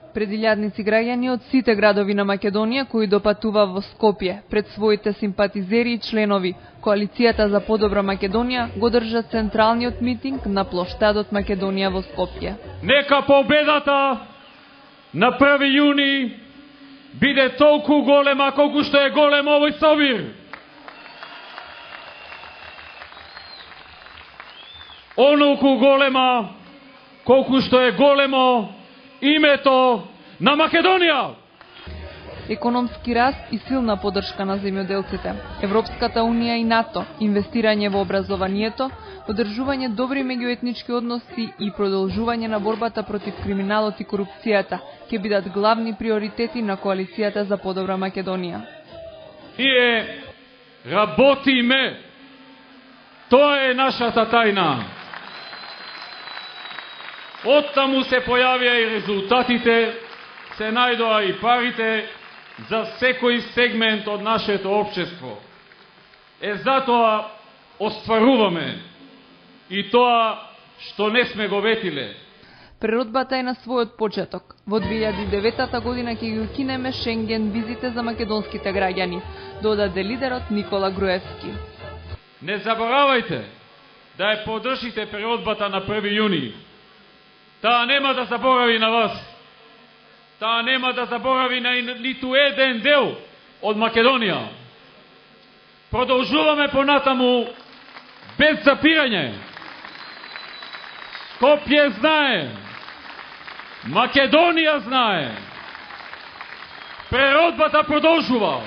Предилјадници граѓани од сите градови на Македонија кои допатува во Скопје пред своите симпатизери и членови Коалицијата за подобра Македонија го држат централниот митинг на плоштадот Македонија во Скопје. Нека победата на 1 јуни биде толку голема колку што е голем овој собир. Онолку голема колку што е големо името на Македонија. Економски раст и силна поддршка на земјоделците, Европската унија и НАТО, инвестирање во образованието, одржување добри меѓуетнички односи и продолжување на борбата против криминалот и корупцијата ќе бидат главни приоритети на Коалицијата за подобра Македонија. Ние работиме. Тоа е нашата тајна. Оттаму се појавија и резултатите, се најдоа и парите за секој сегмент од нашето општество. Затоа остваруваме и тоа што не сме го ветиле. Преродбата е на својот почеток. Во 2009 година ќе ги укинеме Шенген визите за македонските граѓани, додаде лидерот Никола Груевски. Не заборавајте да ја поддржите преродбата на 1 јуни. Таа нема да заборави на вас. Таа нема да заборави на ниту еден дел од Македонија. Продолжуваме понатаму без запирање. Скопје знае. Македонија знае. Преродбата продолжува.